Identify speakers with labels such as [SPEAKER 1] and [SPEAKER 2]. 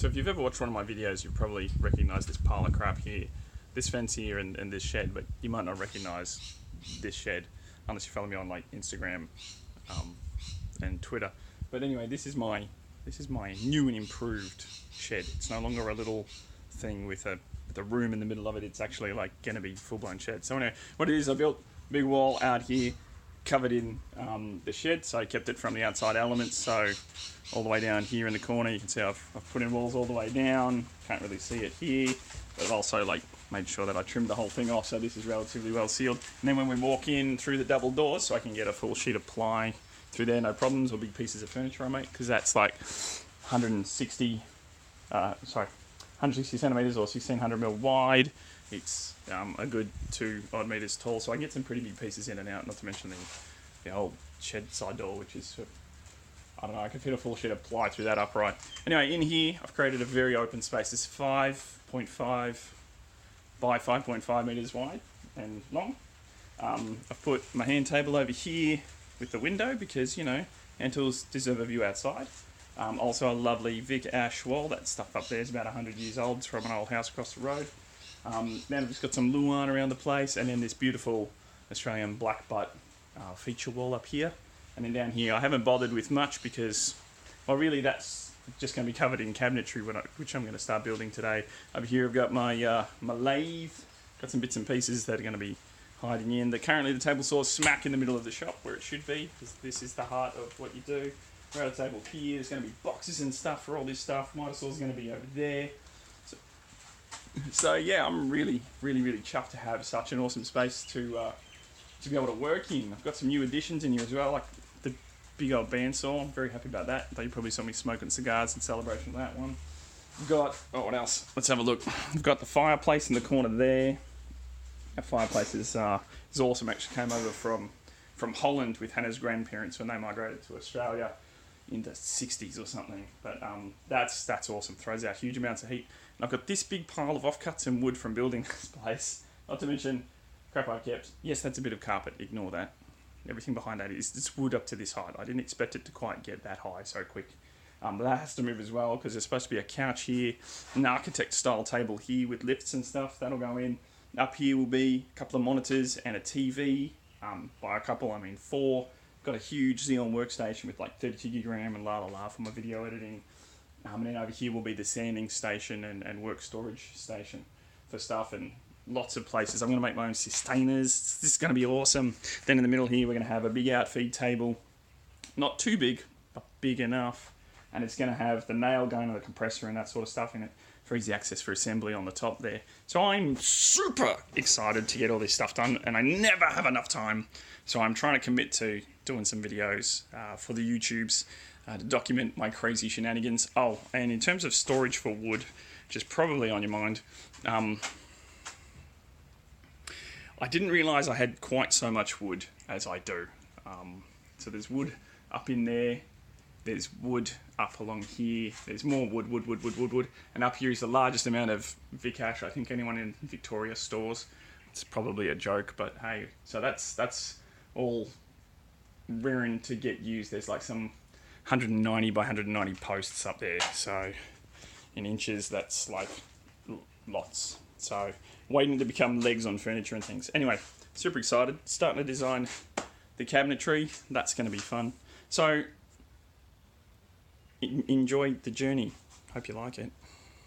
[SPEAKER 1] So if you've ever watched one of my videos, you've probably recognised this pile of crap here, this fence here and this shed, but you might not recognise this shed unless you follow me on like Instagram and Twitter. But anyway, this is my new and improved shed. It's no longer a little thing with a room in the middle of it. It's actually like going to be full-blown shed. So anyway, what it is, I built a big wall out here covered in the shed, so I kept it from the outside elements. So all the way down here in the corner, you can see I've put in walls all the way down. Can't really see it here, but I've also like made sure that I trimmed the whole thing off, so this is relatively well sealed. And then when we walk in through the double doors, so I can get a full sheet of ply through there, no problems, or big pieces of furniture I make, because that's like 160 centimeters or 1600 mil wide. It's a good 2 odd meters tall, so I can get some pretty big pieces in and out, not to mention the old shed side door, which is, I don't know, I can fit a full sheet of ply through that upright. Anyway, in here, I've created a very open space. It's 5.5 by 5.5 meters wide and long. I've put my hand table over here with the window because, you know, hand tools deserve a view outside. Also a lovely Vic ash wall. That stuff up there is about 100 years old. It's from an old house across the road. Then I've just got some luan around the place, and then this beautiful Australian black butt feature wall up here. And then down here, I haven't bothered with much because, well, really that's just going to be covered in cabinetry, which I'm going to start building today. Over here I've got my my lathe, got some bits and pieces that are going to be hiding in. Currently the table saw's smack in the middle of the shop where it should be, because this is the heart of what you do. Around the table here, there's going to be boxes and stuff for all this stuff. Miter saw's going to be over there. So yeah, I'm really chuffed to have such an awesome space to be able to work in. I've got some new additions in here as well, like the big old bandsaw. I'm very happy about that. They probably saw me smoking cigars in celebration of that one. I've got, oh, what else? Let's have a look. I've got the fireplace in the corner there. That fireplace is awesome. Actually came over from Holland with Hannah's grandparents when they migrated to Australia in the 60s or something. But that's awesome. Throws out huge amounts of heat. And I've got this big pile of offcuts and wood from building this place. Not to mention crap I've kept. Yes, that's a bit of carpet. Ignore that. Everything behind that is it's wood up to this height. I didn't expect it to quite get that high so quick. But that has to move as well because there's supposed to be a couch here, an architect style table here with lifts and stuff. That'll go in. Up here will be a couple of monitors and a TV. By a couple, I mean 4. Got a huge Xeon workstation with like 32 gig RAM and la for my video editing. And then over here will be the sanding station and work storage station for stuff, and lots of places. I'm going to make my own sustainers. This is going to be awesome. Then in the middle here, we're going to have a big outfeed table. Not too big, but big enough. And it's going to have the nail gun and the compressor and that sort of stuff in it for easy access for assembly on the top there. So I'm super excited to get all this stuff done, and I never have enough time. So I'm trying to commit to doing some videos for the YouTubes to document my crazy shenanigans. Oh, and in terms of storage for wood, which is probably on your mind, I didn't realise I had quite so much wood as I do. So there's wood up in there. There's wood up along here. There's more wood. And up here is the largest amount of Vic ash I think anyone in Victoria stores. It's probably a joke, but hey. So that's all raring to get used. There's like some 190 by 190 posts up there. So in inches, that's like lots. So waiting to become legs on furniture and things. Anyway, super excited. Starting to design the cabinetry. That's going to be fun. So enjoy the journey. Hope you like it.